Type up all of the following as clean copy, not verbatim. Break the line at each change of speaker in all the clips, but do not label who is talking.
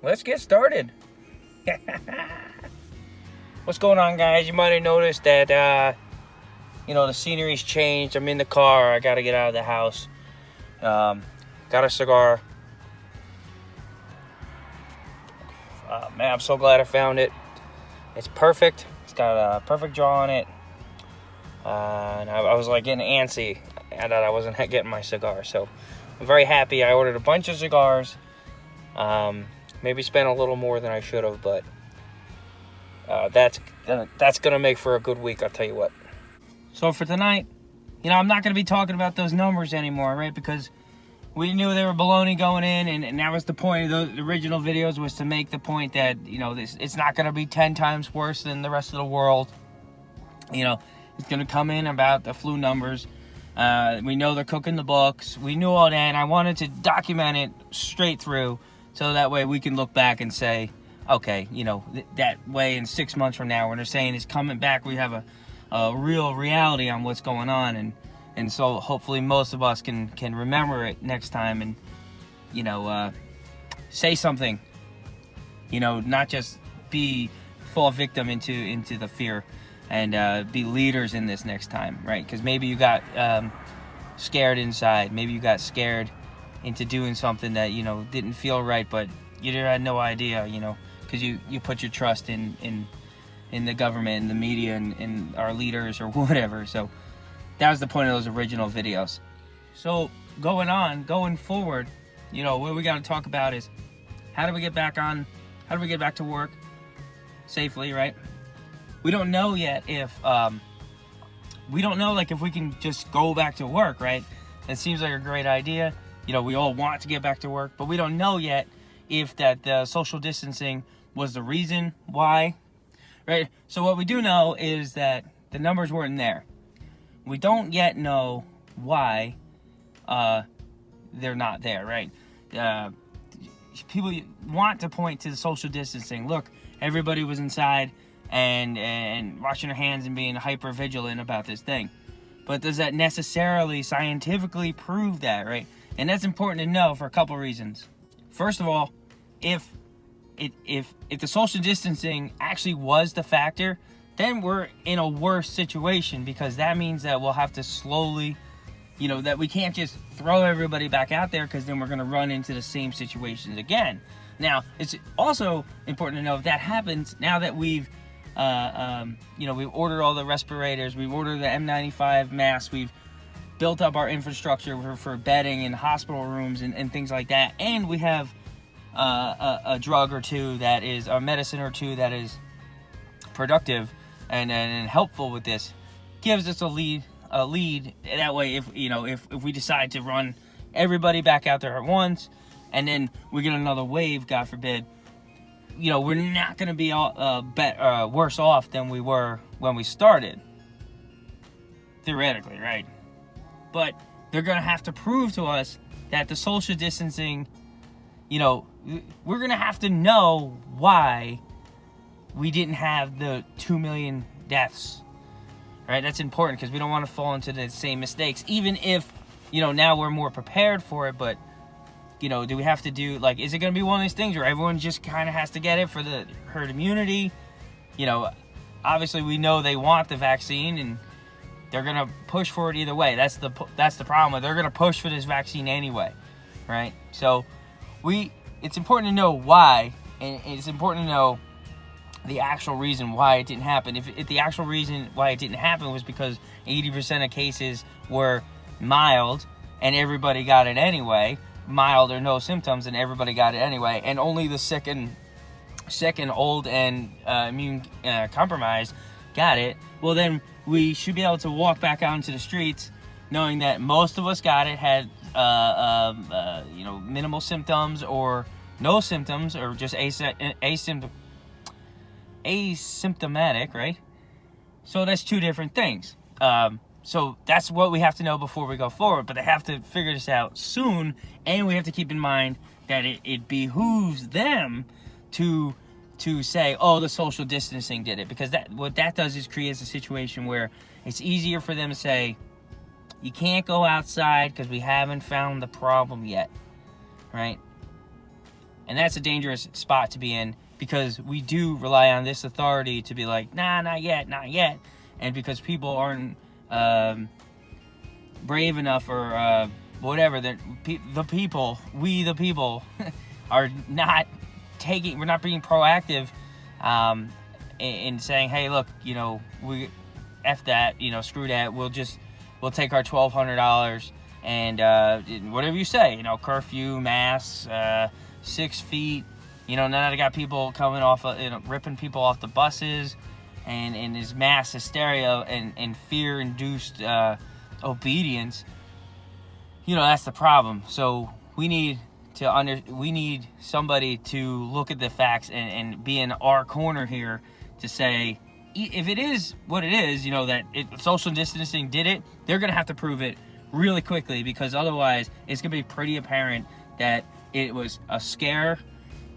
let's get started. What's going on, guys? You might have noticed that, the scenery's changed. I'm in the car. I got to get out of the house. Got a cigar. Man, I'm so glad I found it. It's perfect. It's got a perfect draw on it. And I was like getting antsy that I wasn't getting my cigar. So I'm very happy. I ordered a bunch of cigars. Maybe spent a little more than I should have, but that's gonna make for a good week, I'll tell you what. So for tonight, I'm not gonna be talking about those numbers anymore, right? Because we knew they were baloney going in, and that was the point of the original videos, was to make the point that it's not gonna be 10 times worse than the rest of the world. It's gonna come in about the flu numbers. We know they're cooking the books. We knew all that, and I wanted to document it straight through, so that way we can look back and say, okay, that way in 6 months from now, when they're saying it's coming back, we have a real reality on what's going on, and so hopefully most of us can remember it next time and, say something, not just fall victim into the fear, and be leaders in this next time, right? Because maybe you got scared inside. Maybe you got scared into doing something that, didn't feel right, but you had no idea, because you put your trust in the government and the media and our leaders or whatever. So that was the point of those original videos. So going forward, what we got to talk about is how do we get back to work safely, right? We don't know yet if if we can just go back to work, right? It seems like a great idea. We all want to get back to work, but we don't know yet if the social distancing was the reason why, right? So what we do know is that the numbers weren't there. We don't yet know why they're not there, right? People want to point to the social distancing. Look, everybody was inside and washing their hands and being hyper vigilant about this thing. But does that necessarily scientifically prove that, right? And that's important to know for a couple reasons. First of all, if the social distancing actually was the factor, then we're in a worse situation, because that means that we'll have to slowly, that we can't just throw everybody back out there, because then we're going to run into the same situations again. Now, it's also important to know if that happens, now that we've ordered all the respirators, we've ordered the N95 masks, we've built up our infrastructure for bedding in hospital rooms and things like that, and we have a drug or two that is, a medicine or two that is productive and helpful with this, gives us a lead. That way, if we decide to run everybody back out there at once, and then we get another wave, God forbid, we're not going to be worse off than we were when we started, theoretically, right? But they're going to have to prove to us that the social distancing, we're going to have to know why we didn't have the 2 million deaths, right? That's important, because we don't want to fall into the same mistakes, even if, now we're more prepared for it. But, do we have to do, is it going to be one of these things where everyone just kind of has to get it for the herd immunity? Obviously we know they want the vaccine, and they're going to push for it either way. That's the problem. They're going to push for this vaccine anyway, right? So it's important to know why, and it's important to know the actual reason why it didn't happen. If the actual reason why it didn't happen was because 80% of cases were mild and everybody got it anyway, mild or no symptoms, and everybody got it anyway, and only the sick and old and immune compromised got it, well, then we should be able to walk back out into the streets knowing that most of us got it, had minimal symptoms or no symptoms, or just asymptomatic, right? So that's two different things. So that's what we have to know before we go forward. But they have to figure this out soon, and we have to keep in mind that it behooves them to say, oh, the social distancing did it, because what that does is creates a situation where it's easier for them to say, you can't go outside because we haven't found the problem yet, right? And that's a dangerous spot to be in, because we do rely on this authority to be like, nah, not yet, not yet. And because people aren't brave enough, or whatever, that the people are not taking, we're not being proactive in saying, hey, look, we F that, screw that, we'll take our $1,200 and whatever you say, curfew, masks, 6 feet, now I got people coming off, ripping people off the buses, and this mass hysteria and fear-induced obedience. That's the problem. So we need somebody to look at the facts and be in our corner here to say, if it is what it is, that social distancing did it, they're going to have to prove it really quickly, because otherwise it's going to be pretty apparent that it was a scare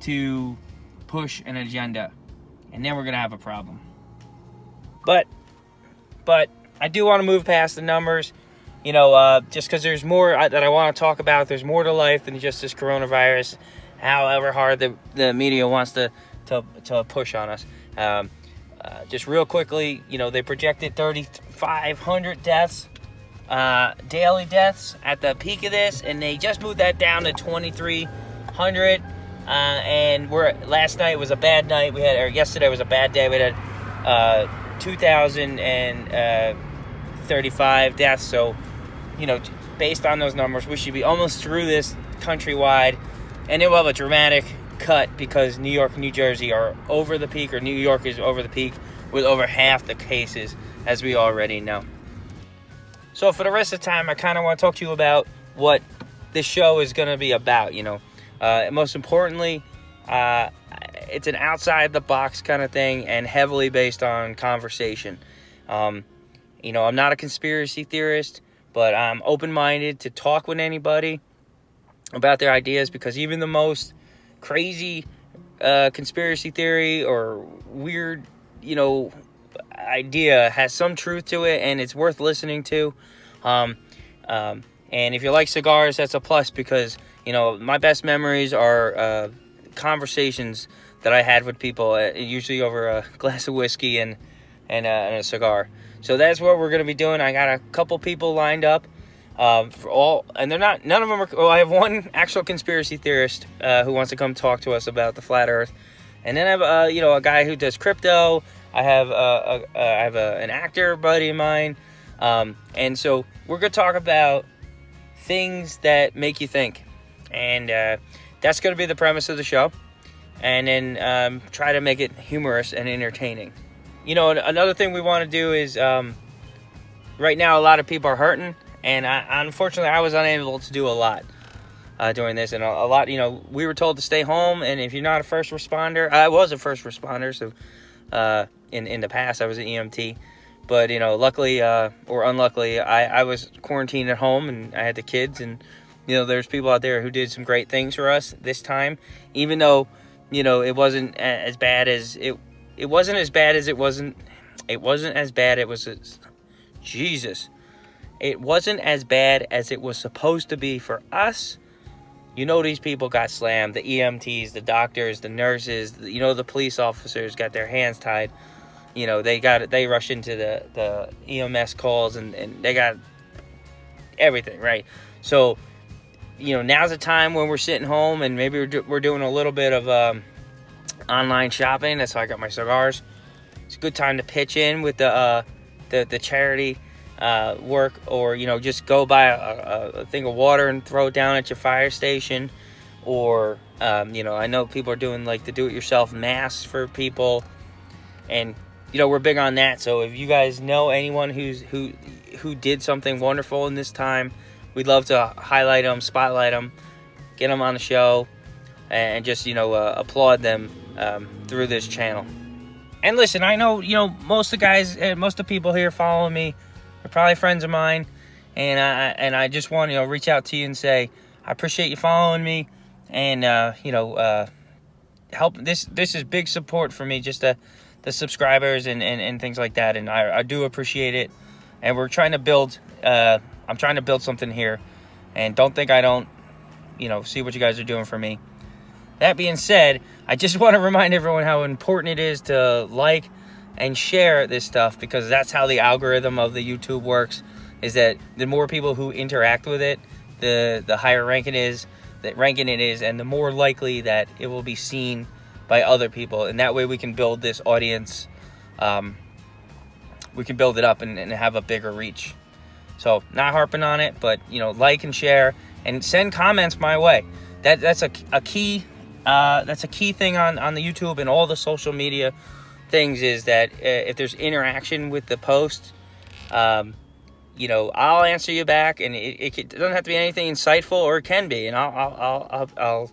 to push an agenda, and then we're going to have a problem. But I do want to move past the numbers, just because there's more that I want to talk about. There's more to life than just this coronavirus, however hard the media wants to push on us. Just real quickly, they projected 3,500 deaths, daily deaths at the peak of this, and they just moved that down to 2,300. And last night was a bad night. Yesterday was a bad day. We had 2,035 deaths. So, based on those numbers, we should be almost through this countrywide, and it will have a dramatic cut because New York and New Jersey are over the peak, or New York is over the peak with over half the cases, as we already know. So for the rest of the time, I kind of want to talk to you about what this show is going to be about. Most importantly, it's an outside the box kind of thing, and heavily based on conversation. I'm not a conspiracy theorist, but I'm open-minded to talk with anybody about their ideas, because even the most crazy conspiracy theory or weird, idea has some truth to it, and it's worth listening to. And if you like cigars, that's a plus, because my best memories are conversations that I had with people, usually over a glass of whiskey and a cigar. So that's what we're going to be doing. I got a couple people lined up for all, and none of them are. Well, I have one actual conspiracy theorist who wants to come talk to us about the flat Earth, and then I have a guy who does crypto. I have an actor buddy of mine, and so we're going to talk about things that make you think, and that's going to be the premise of the show, and then try to make it humorous and entertaining. Another thing we want to do is, right now a lot of people are hurting, and unfortunately I was unable to do a lot during this, and a lot, we were told to stay home, and if you're not a first responder, I was a first responder, so in the past I was an EMT, but luckily or unluckily, I was quarantined at home, and I had the kids, and there's people out there who did some great things for us this time, even though it wasn't as bad as it wasn't as bad as it wasn't as bad it was Jesus. It wasn't as bad as it was supposed to be for us. These people got slammed. The EMTs, the doctors, the nurses, the police officers got their hands tied. They rushed into the EMS calls, and they got everything, right? So, now's the time when we're sitting home, and maybe we're doing a little bit of online shopping. That's how I got my cigars. It's a good time to pitch in with the charity work, or just go buy a thing of water and throw it down at your fire station, or I know people are doing like the do-it-yourself masks for people, and we're big on that. So if you guys know anyone who did something wonderful in this time, we'd love to highlight them, spotlight them, get them on the show, and just applaud them through this channel. And listen, I know most of the guys, most of the people here following me are probably friends of mine, and I just want to reach out to you and say I appreciate you following me, and help. This is big support for me, just the subscribers and things like that, and I do appreciate it. And we're trying to build. I'm trying to build something here, and don't think I don't see what you guys are doing for me. that being said, I just want to remind everyone how important it is to like and share this stuff, because that's how the algorithm of the YouTube works, is that the more people who interact with it, the higher ranking it is, and the more likely that it will be seen by other people. And that way we can build this audience, we can build it up and have a bigger reach. So not harping on it, but like and share and send comments my way. That's a key thing on the YouTube and all the social media things, is that if there's interaction with the post, I'll answer you back, and it doesn't have to be anything insightful, or it can be, and I'll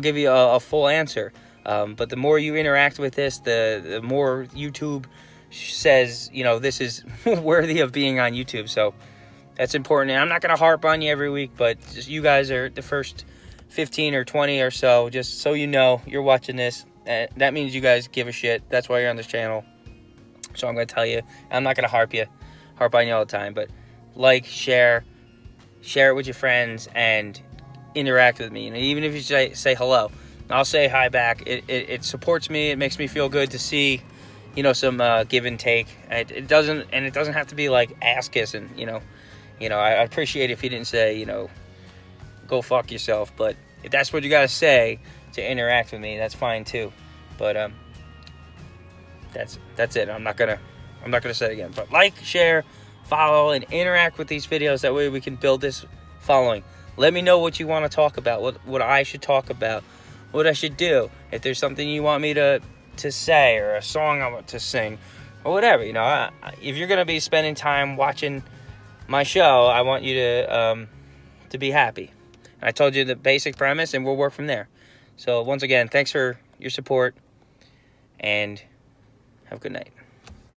give you a full answer. But the more you interact with this, the more YouTube says, this is worthy of being on YouTube. So that's important. And I'm not going to harp on you every week, but just you guys are the first 15 or 20 or so, just so you're watching this. That means you guys give a shit. That's why you're on this channel. So I'm going to tell you, I'm not going to harp on you all the time, but like, share it with your friends, and interact with me. And even if you say hello, I'll say hi back. It supports me. It makes me feel good to see, some give and take. It doesn't have to be like ass kissing. I appreciate if you didn't say, go fuck yourself. But if that's what you gotta say to interact with me, that's fine too. But that's it. I'm not gonna say it again. But like, share, follow, and interact with these videos. That way we can build this following. Let me know what you want to talk about. What I should talk about. What I should do. If there's something you want me to say, or a song I want to sing, or whatever. If you're gonna be spending time watching my show, I want you to be happy. And I told you the basic premise, and we'll work from there. So once again, thanks for your support, and have a good night.